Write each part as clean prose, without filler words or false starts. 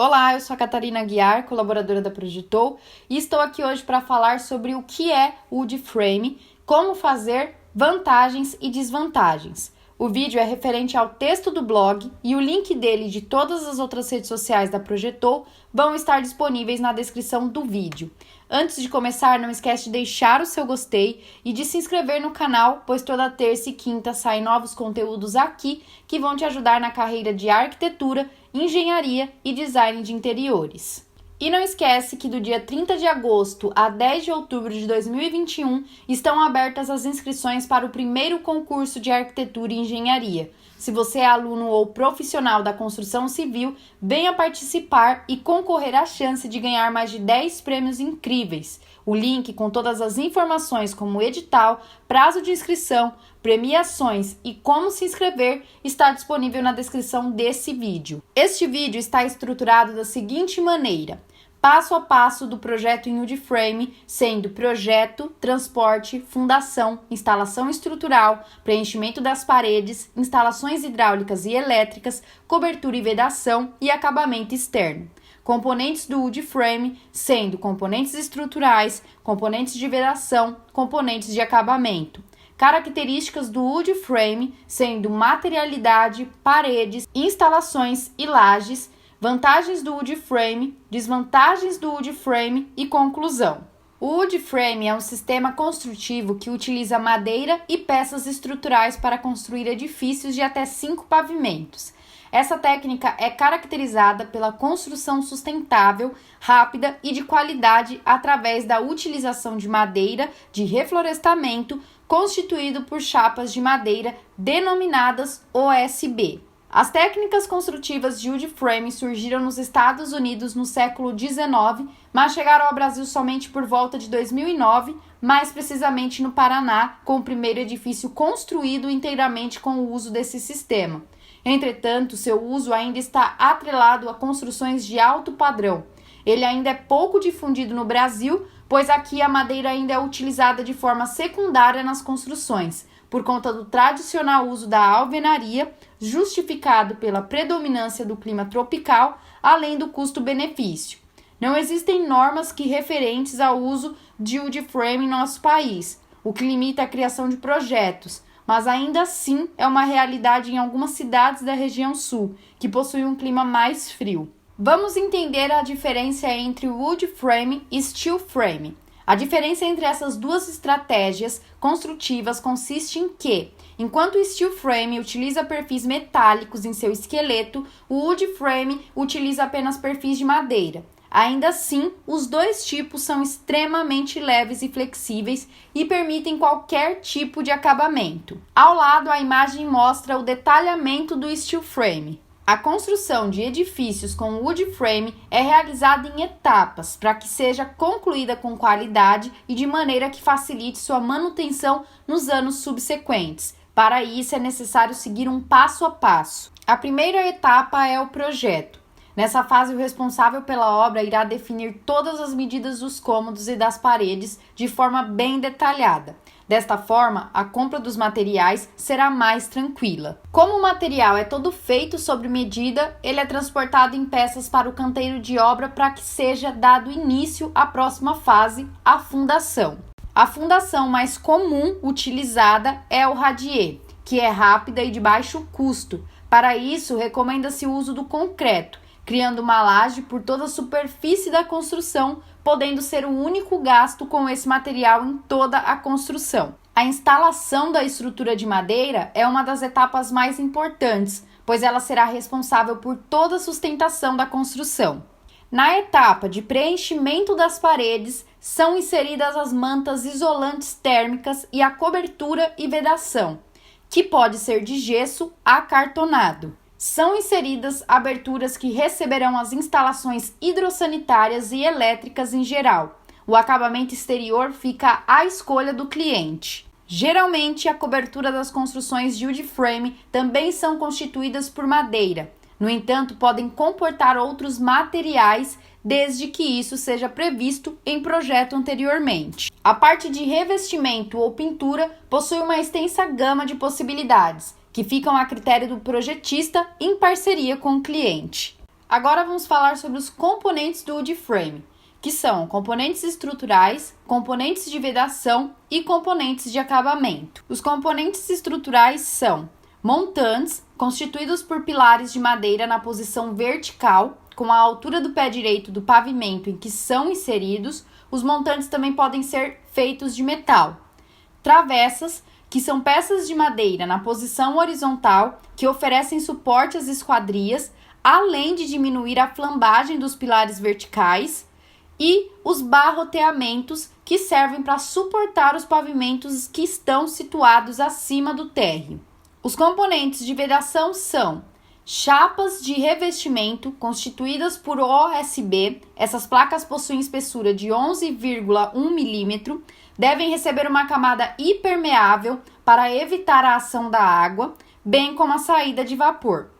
Olá, eu sou a Catarina Aguiar, colaboradora da Projetou, e estou aqui hoje para falar sobre o que é o Wood Frame, como fazer, vantagens e desvantagens. O vídeo é referente ao texto do blog e o link dele e de todas as outras redes sociais da Projetou vão estar disponíveis na descrição do vídeo. Antes de começar, não esquece de deixar o seu gostei e de se inscrever no canal, pois toda terça e quinta saem novos conteúdos aqui que vão te ajudar na carreira de arquitetura, engenharia e design de interiores. E não esquece que do dia 30 de agosto a 10 de outubro de 2021 estão abertas as inscrições para o primeiro concurso de arquitetura e engenharia. Se você é aluno ou profissional da construção civil, venha participar e concorrer à chance de ganhar mais de 10 prêmios incríveis. O link com todas as informações como edital, prazo de inscrição, premiações e como se inscrever está disponível na descrição desse vídeo. Este vídeo está estruturado da seguinte maneira: passo a passo do projeto em Wood Frame, sendo projeto, transporte, fundação, instalação estrutural, preenchimento das paredes, instalações hidráulicas e elétricas, cobertura e vedação e acabamento externo. Componentes do Wood Frame, sendo componentes estruturais, componentes de vedação, componentes de acabamento. Características do Wood Frame, sendo materialidade, paredes, instalações e lajes. Vantagens do Wood Frame, desvantagens do Wood Frame e conclusão. O Wood Frame é um sistema construtivo que utiliza madeira e peças estruturais para construir edifícios de até 5 pavimentos. Essa técnica é caracterizada pela construção sustentável, rápida e de qualidade através da utilização de madeira de reflorestamento constituído por chapas de madeira denominadas OSB. As técnicas construtivas de Wood Frame surgiram nos Estados Unidos no século XIX, mas chegaram ao Brasil somente por volta de 2009, mais precisamente no Paraná, com o primeiro edifício construído inteiramente com o uso desse sistema. Entretanto, seu uso ainda está atrelado a construções de alto padrão. Ele ainda é pouco difundido no Brasil, pois aqui a madeira ainda é utilizada de forma secundária nas construções, por conta do tradicional uso da alvenaria, justificado pela predominância do clima tropical, além do custo-benefício. Não existem normas referentes ao uso de Wood Frame em nosso país, o que limita a criação de projetos, mas ainda assim é uma realidade em algumas cidades da região sul, que possuem um clima mais frio. Vamos entender a diferença entre Wood Frame e Steel Frame. A diferença entre essas duas estratégias construtivas consiste em que, enquanto o Steel Frame utiliza perfis metálicos em seu esqueleto, o Wood Frame utiliza apenas perfis de madeira. Ainda assim, os dois tipos são extremamente leves e flexíveis e permitem qualquer tipo de acabamento. Ao lado, a imagem mostra o detalhamento do Steel Frame. A construção de edifícios com Wood Frame é realizada em etapas para que seja concluída com qualidade e de maneira que facilite sua manutenção nos anos subsequentes. Para isso, é necessário seguir um passo a passo. A primeira etapa é o projeto. Nessa fase, o responsável pela obra irá definir todas as medidas dos cômodos e das paredes de forma bem detalhada. Desta forma, a compra dos materiais será mais tranquila. Como o material é todo feito sob medida, ele é transportado em peças para o canteiro de obra para que seja dado início à próxima fase, a fundação. A fundação mais comum utilizada é o radier, que é rápida e de baixo custo. Para isso, recomenda-se o uso do concreto, criando uma laje por toda a superfície da construção, podendo ser o único gasto com esse material em toda a construção. A instalação da estrutura de madeira é uma das etapas mais importantes, pois ela será responsável por toda a sustentação da construção. Na etapa de preenchimento das paredes, são inseridas as mantas isolantes térmicas e a cobertura e vedação, que pode ser de gesso acartonado. São inseridas aberturas que receberão as instalações hidrossanitárias e elétricas em geral. O acabamento exterior fica à escolha do cliente. Geralmente, a cobertura das construções de Wood Frame também são constituídas por madeira. No entanto, podem comportar outros materiais, desde que isso seja previsto em projeto anteriormente. A parte de revestimento ou pintura possui uma extensa gama de possibilidades, que ficam a critério do projetista em parceria com o cliente. Agora vamos falar sobre os componentes do wood frame, que são componentes estruturais, componentes de vedação e componentes de acabamento. Os componentes estruturais são montantes, constituídos por pilares de madeira na posição vertical, com a altura do pé direito do pavimento em que são inseridos. Os montantes também podem ser feitos de metal. Travessas, que são peças de madeira na posição horizontal que oferecem suporte às esquadrias, além de diminuir a flambagem dos pilares verticais. E os barroteamentos, que servem para suportar os pavimentos que estão situados acima do térreo. Os componentes de vedação são chapas de revestimento constituídas por OSB. Essas placas possuem espessura de 11,1 mm, devem receber uma camada impermeável para evitar a ação da água, bem como a saída de vapor.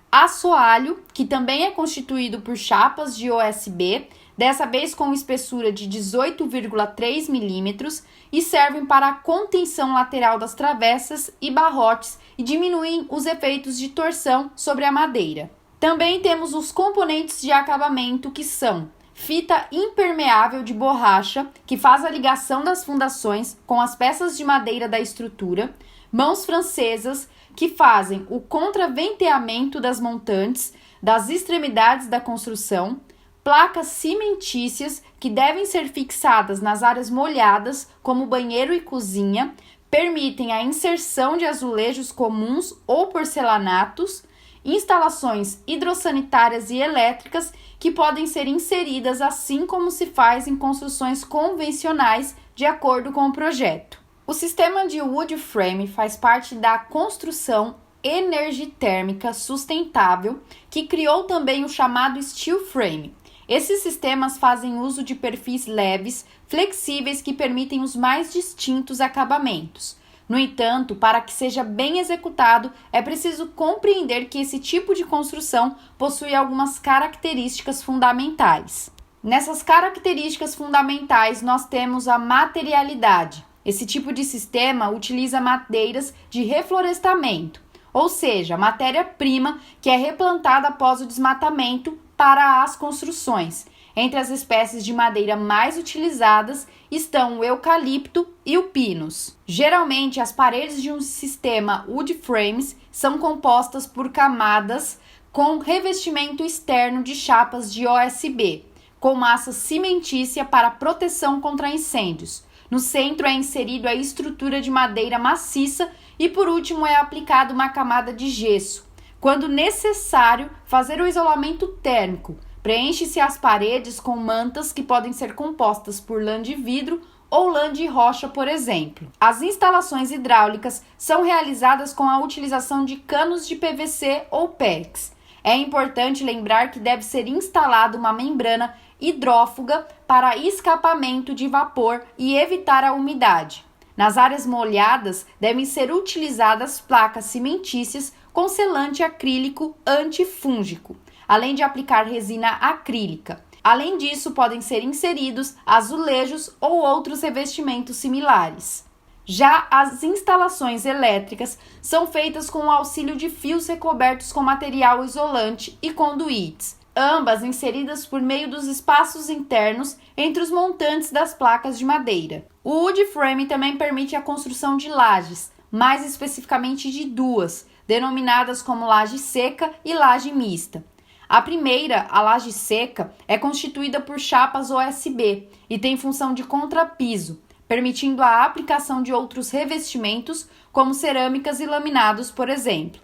Assoalho, que também é constituído por chapas de OSB, dessa vez com espessura de 18,3 mm, e servem para a contenção lateral das travessas e barrotes e diminuem os efeitos de torção sobre a madeira. Também temos os componentes de acabamento, que são fita impermeável de borracha, que faz a ligação das fundações com as peças de madeira da estrutura, mãos francesas, que fazem o contraventeamento das montantes das extremidades da construção, placas cimentícias, que devem ser fixadas nas áreas molhadas, como banheiro e cozinha, permitem a inserção de azulejos comuns ou porcelanatos, instalações hidrossanitárias e elétricas, que podem ser inseridas assim como se faz em construções convencionais, de acordo com o projeto. O sistema de wood frame faz parte da construção energitérmica sustentável, que criou também o chamado steel frame. Esses sistemas fazem uso de perfis leves, flexíveis, que permitem os mais distintos acabamentos. No entanto, para que seja bem executado, é preciso compreender que esse tipo de construção possui algumas características fundamentais. Nessas características fundamentais, nós temos a materialidade. Esse tipo de sistema utiliza madeiras de reflorestamento, ou seja, matéria-prima que é replantada após o desmatamento para as construções. Entre as espécies de madeira mais utilizadas estão o eucalipto e o pinus. Geralmente, as paredes de um sistema wood frames são compostas por camadas com revestimento externo de chapas de OSB, com massa cimentícia para proteção contra incêndios. No centro é inserido a estrutura de madeira maciça e, por último, é aplicada uma camada de gesso. Quando necessário, fazer o isolamento térmico. Preenche-se as paredes com mantas que podem ser compostas por lã de vidro ou lã de rocha, por exemplo. As instalações hidráulicas são realizadas com a utilização de canos de PVC ou PEX. É importante lembrar que deve ser instalada uma membrana hidrófuga para escapamento de vapor e evitar a umidade. Nas áreas molhadas, devem ser utilizadas placas cimentícias com selante acrílico antifúngico, além de aplicar resina acrílica. Além disso, podem ser inseridos azulejos ou outros revestimentos similares. Já as instalações elétricas são feitas com o auxílio de fios recobertos com material isolante e conduítes, ambas inseridas por meio dos espaços internos entre os montantes das placas de madeira. O wood frame também permite a construção de lajes, mais especificamente de duas, denominadas como laje seca e laje mista. A primeira, a laje seca, é constituída por chapas OSB e tem função de contrapiso, permitindo a aplicação de outros revestimentos, como cerâmicas e laminados, por exemplo.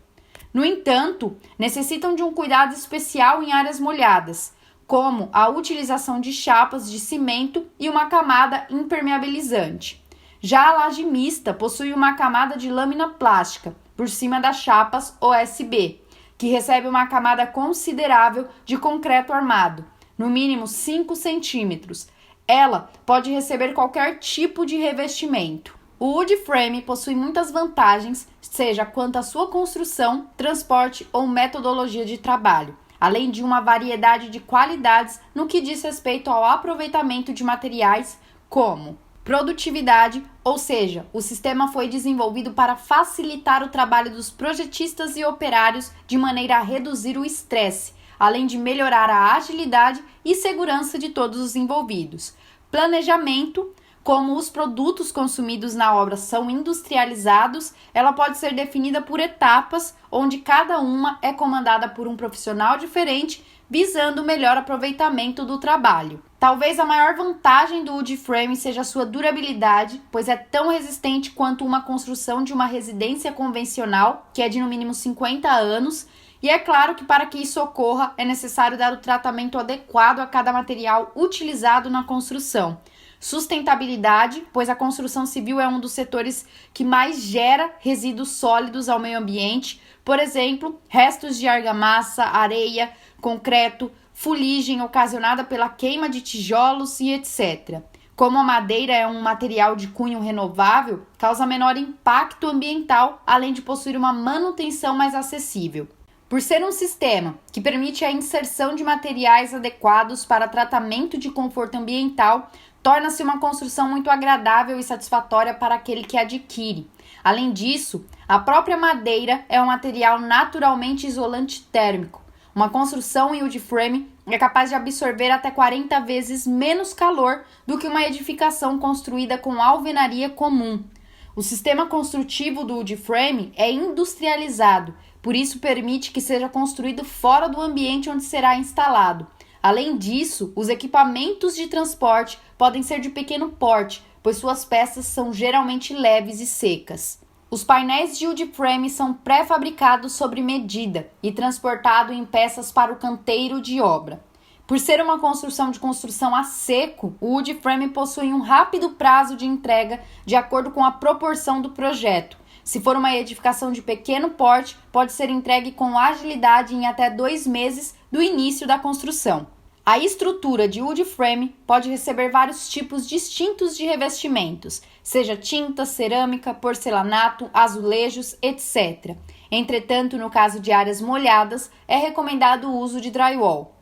No entanto, necessitam de um cuidado especial em áreas molhadas, como a utilização de chapas de cimento e uma camada impermeabilizante. Já a laje mista possui uma camada de lâmina plástica por cima das chapas OSB, que recebe uma camada considerável de concreto armado, no mínimo 5 centímetros. Ela pode receber qualquer tipo de revestimento. O wood frame possui muitas vantagens, seja quanto à sua construção, transporte ou metodologia de trabalho, além de uma variedade de qualidades no que diz respeito ao aproveitamento de materiais, como produtividade, ou seja, o sistema foi desenvolvido para facilitar o trabalho dos projetistas e operários de maneira a reduzir o estresse, além de melhorar a agilidade e segurança de todos os envolvidos. Planejamento. Como os produtos consumidos na obra são industrializados, ela pode ser definida por etapas, onde cada uma é comandada por um profissional diferente, visando o melhor aproveitamento do trabalho. Talvez a maior vantagem do wood frame seja a sua durabilidade, pois é tão resistente quanto uma construção de uma residência convencional, que é de no mínimo 50 anos, e é claro que para que isso ocorra é necessário dar o tratamento adequado a cada material utilizado na construção. Sustentabilidade, pois a construção civil é um dos setores que mais gera resíduos sólidos ao meio ambiente, por exemplo, restos de argamassa, areia, concreto, fuligem ocasionada pela queima de tijolos e etc. Como a madeira é um material de cunho renovável, causa menor impacto ambiental, além de possuir uma manutenção mais acessível. Por ser um sistema que permite a inserção de materiais adequados para tratamento de conforto ambiental, torna-se uma construção muito agradável e satisfatória para aquele que adquire. Além disso, a própria madeira é um material naturalmente isolante térmico. Uma construção em wood frame é capaz de absorver até 40 vezes menos calor do que uma edificação construída com alvenaria comum. O sistema construtivo do wood frame é industrializado, por isso permite que seja construído fora do ambiente onde será instalado. Além disso, os equipamentos de transporte podem ser de pequeno porte, pois suas peças são geralmente leves e secas. Os painéis de wood frame são pré-fabricados sob medida e transportados em peças para o canteiro de obra. Por ser uma construção a seco, o wood frame possui um rápido prazo de entrega de acordo com a proporção do projeto. Se for uma edificação de pequeno porte, pode ser entregue com agilidade em até 2 meses do início da construção. A estrutura de wood frame pode receber vários tipos distintos de revestimentos, seja tinta, cerâmica, porcelanato, azulejos, etc. Entretanto, no caso de áreas molhadas, é recomendado o uso de drywall.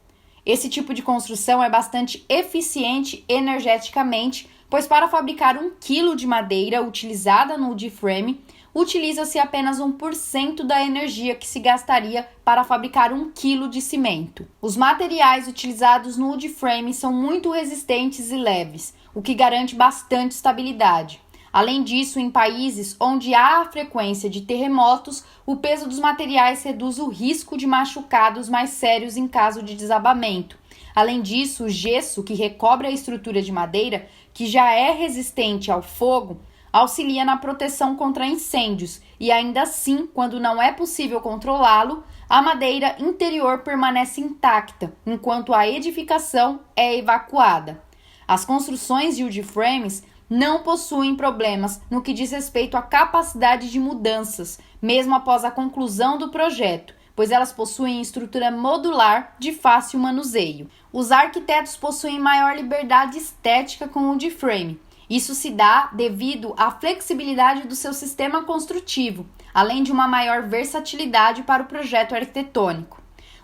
Esse tipo de construção é bastante eficiente energeticamente, pois para fabricar 1 kg de madeira utilizada no wood frame, utiliza-se apenas 1% da energia que se gastaria para fabricar 1 kg de cimento. Os materiais utilizados no wood frame são muito resistentes e leves, o que garante bastante estabilidade. Além disso, em países onde há a frequência de terremotos, o peso dos materiais reduz o risco de machucados mais sérios em caso de desabamento. Além disso, o gesso que recobre a estrutura de madeira, que já é resistente ao fogo, auxilia na proteção contra incêndios e ainda assim, quando não é possível controlá-lo, a madeira interior permanece intacta, enquanto a edificação é evacuada. As construções de wood frames não possuem problemas no que diz respeito à capacidade de mudanças, mesmo após a conclusão do projeto, pois elas possuem estrutura modular de fácil manuseio. Os arquitetos possuem maior liberdade estética com o wood frame. Isso se dá devido à flexibilidade do seu sistema construtivo, além de uma maior versatilidade para o projeto arquitetônico.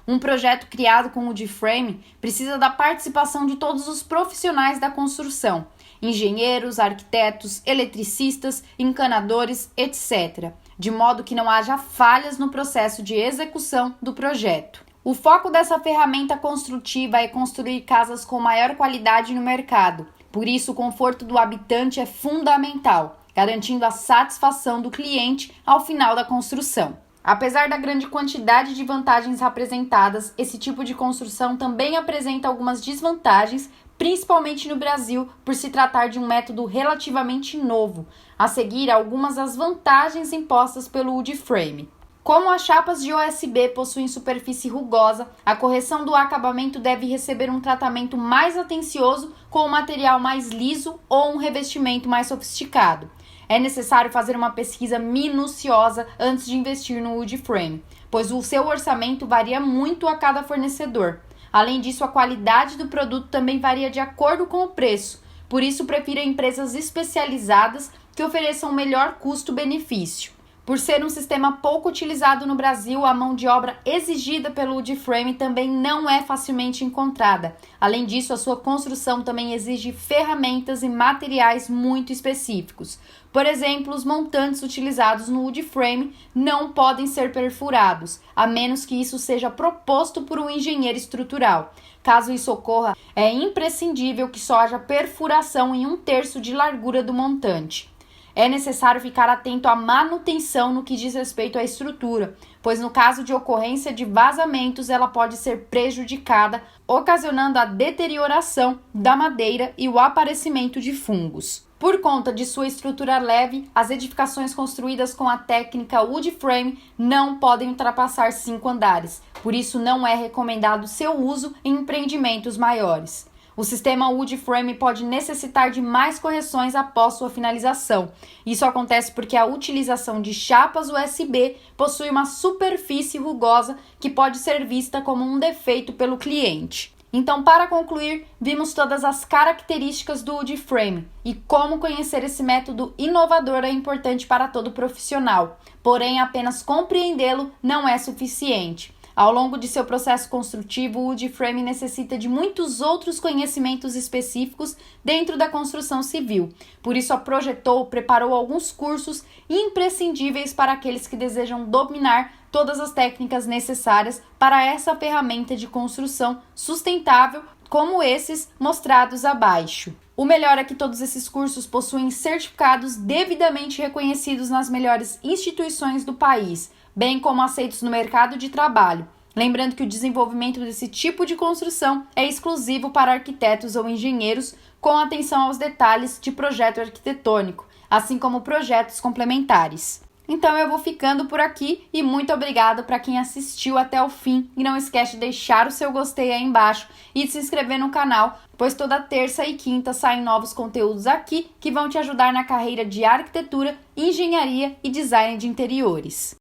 Um projeto criado com wood frame precisa da participação de todos os profissionais da construção, engenheiros, arquitetos, eletricistas, encanadores, etc., de modo que não haja falhas no processo de execução do projeto. O foco dessa ferramenta construtiva é construir casas com maior qualidade no mercado. Por isso, o conforto do habitante é fundamental, garantindo a satisfação do cliente ao final da construção. Apesar da grande quantidade de vantagens apresentadas, esse tipo de construção também apresenta algumas desvantagens, principalmente no Brasil, por se tratar de um método relativamente novo. A seguir, algumas das vantagens impostas pelo wood frame. Como as chapas de OSB possuem superfície rugosa, a correção do acabamento deve receber um tratamento mais atencioso com um material mais liso ou um revestimento mais sofisticado. É necessário fazer uma pesquisa minuciosa antes de investir no wood frame, pois o seu orçamento varia muito a cada fornecedor. Além disso, a qualidade do produto também varia de acordo com o preço, por isso prefira empresas especializadas que ofereçam melhor custo-benefício. Por ser um sistema pouco utilizado no Brasil, a mão de obra exigida pelo wood frame também não é facilmente encontrada. Além disso, a sua construção também exige ferramentas e materiais muito específicos. Por exemplo, os montantes utilizados no wood frame não podem ser perfurados, a menos que isso seja proposto por um engenheiro estrutural. Caso isso ocorra, é imprescindível que só haja perfuração em 1/3 de largura do montante. É necessário ficar atento à manutenção no que diz respeito à estrutura, pois no caso de ocorrência de vazamentos, ela pode ser prejudicada, ocasionando a deterioração da madeira e o aparecimento de fungos. Por conta de sua estrutura leve, as edificações construídas com a técnica wood frame não podem ultrapassar 5 andares, por isso não é recomendado seu uso em empreendimentos maiores. O sistema wood frame pode necessitar de mais correções após sua finalização. Isso acontece porque a utilização de chapas USB possui uma superfície rugosa que pode ser vista como um defeito pelo cliente. Então, para concluir, vimos todas as características do wood frame e como conhecer esse método inovador é importante para todo profissional. Porém, apenas compreendê-lo não é suficiente. Ao longo de seu processo construtivo, o wood frame necessita de muitos outros conhecimentos específicos dentro da construção civil. Por isso, a Projetou preparou alguns cursos imprescindíveis para aqueles que desejam dominar todas as técnicas necessárias para essa ferramenta de construção sustentável, como esses mostrados abaixo. O melhor é que todos esses cursos possuem certificados devidamente reconhecidos nas melhores instituições do país, bem como aceitos no mercado de trabalho. Lembrando que o desenvolvimento desse tipo de construção é exclusivo para arquitetos ou engenheiros com atenção aos detalhes de projeto arquitetônico, assim como projetos complementares. Então eu vou ficando por aqui e muito obrigado para quem assistiu até o fim. E não esquece de deixar o seu gostei aí embaixo e de se inscrever no canal, pois toda terça e quinta saem novos conteúdos aqui que vão te ajudar na carreira de arquitetura, engenharia e design de interiores.